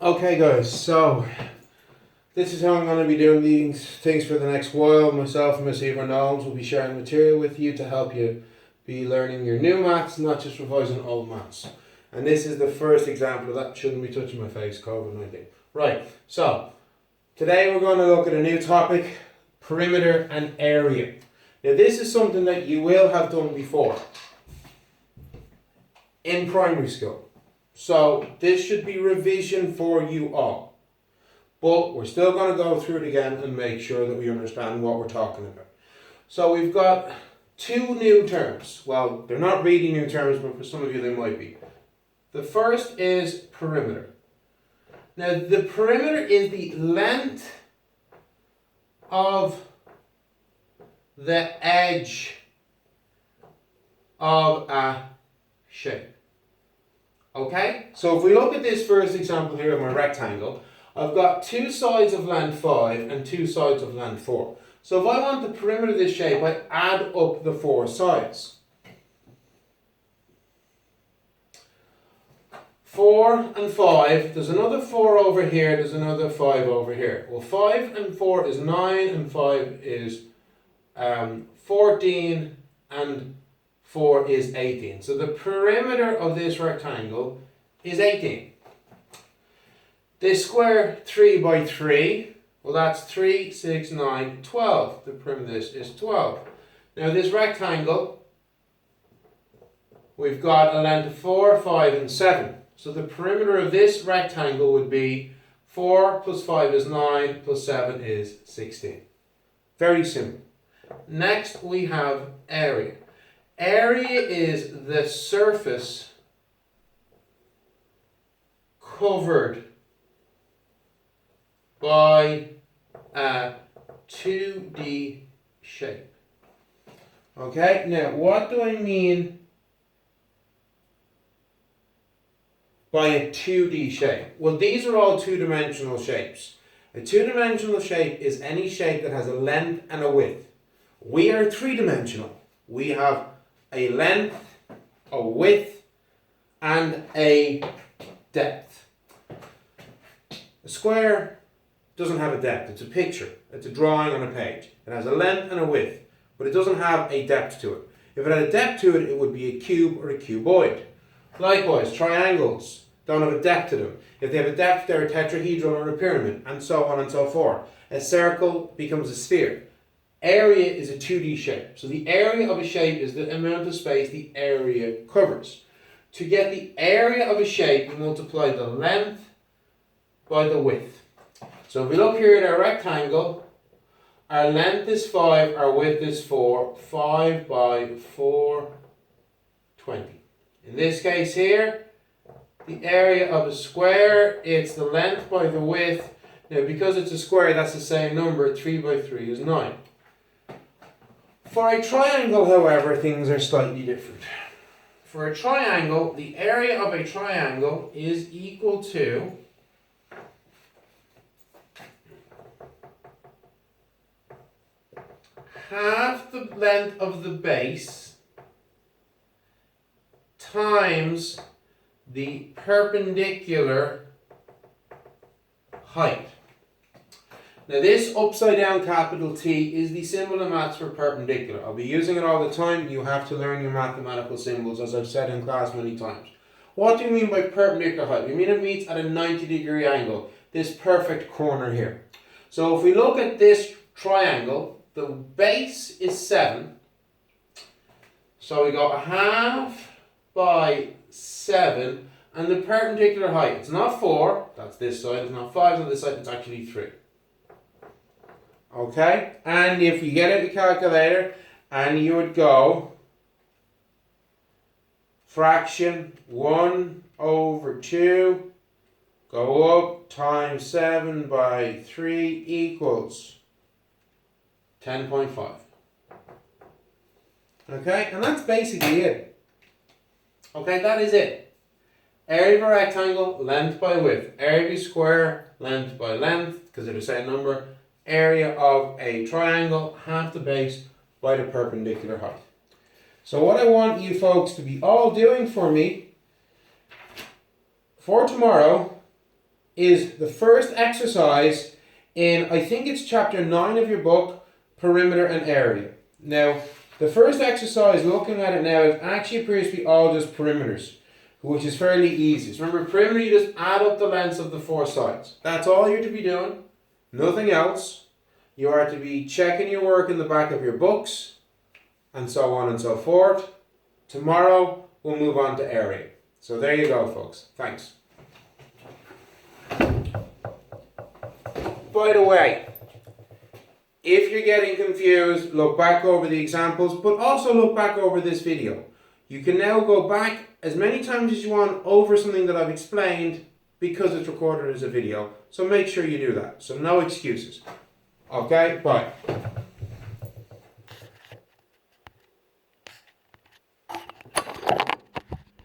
Okay guys, so this is how I'm going to be doing these things for the next while. Myself and Miss Eva Knowles will be sharing material with you to help you be learning your new maths, not just revising old maths. And this is the first example of that. Shouldn't be touching my face, COVID-19. Right, so today we're going to look at a new topic, perimeter and area. Now this is something that you will have done before in primary school. So this should be revision for you all. But we're still going to go through it again and make sure that we understand what we're talking about. So we've got two new terms. Well, they're not really new terms, but for some of you they might be. The first is perimeter. Now the perimeter is the length of the edge of a shape. Okay, so if we look at this first example here of my rectangle, I've got two sides of length 5 and two sides of length 4. So if I want the perimeter of this shape, I add up the four sides. 4 and 5, there's another 4 over here, there's another 5 over here. Well, 5 and 4 is 9 and 5 is 14 and 4 is 18. So the perimeter of this rectangle is 18. This square 3 by 3, well that's 3, 6, 9, 12. The perimeter of this is 12. Now this rectangle, we've got a length of 4, 5 and 7. So the perimeter of this rectangle would be 4 plus 5 is 9 plus 7 is 16. Very simple. Next we have area. Area is the surface covered by a 2D shape. Okay, now what do I mean by a 2D shape? Well, these are all two-dimensional shapes. A two-dimensional shape is any shape that has a length and a width. We are three-dimensional. We have a length, a width, and a depth. A square doesn't have a depth. It's a picture. It's a drawing on a page. It has a length and a width, but it doesn't have a depth to it. If it had a depth to it, it would be a cube or a cuboid. Likewise, triangles don't have a depth to them. If they have a depth, they're a tetrahedron or a pyramid, and so on and so forth. A circle becomes a sphere. Area is a 2D shape. So the area of a shape is the amount of space the area covers. To get the area of a shape, we multiply the length by the width. So if we look here at our rectangle, our length is 5, our width is 4. 5 by 4, 20. In this case here, the area of a square, it's the length by the width. Now because it's a square, that's the same number. 3 by 3 is 9. For a triangle, however, things are slightly different. For a triangle, the area of a triangle is equal to half the length of the base times the perpendicular height. Now this upside down capital T is the symbol in maths for perpendicular. I'll be using it all the time. You have to learn your mathematical symbols, as I've said in class many times. What do you mean by perpendicular height? We mean it meets at a 90-degree angle, this perfect corner here. So if we look at this triangle, the base is 7. So we got a half by 7, and the perpendicular height, it's not 4, that's this side, it's not 5 on this side, it's actually 3. Okay, and if you get out your calculator and you would go fraction 1 over 2, go up times 7 by 3 equals 10.5. Okay, and that's basically it. Okay, that is it. Area of a rectangle, length by width. Area of a square, length by length, because they're the same number. Area of a triangle, half the base by the perpendicular height. So what I want you folks to be all doing for me for tomorrow is the first exercise in, I think it's chapter 9 of your book, Perimeter and Area. Now, the first exercise, looking at it now, it actually appears to be all just perimeters, which is fairly easy. So remember, perimeter, you just add up the lengths of the four sides. That's all you're to be doing, nothing else. You are to be checking your work in the back of your books, and so on and so forth. Tomorrow, we'll move on to area. So there you go, folks. Thanks. By the way, if you're getting confused, look back over the examples, but also look back over this video. You can now go back as many times as you want over something that I've explained because it's recorded as a video. So make sure you do that. So no excuses. Okay, bye.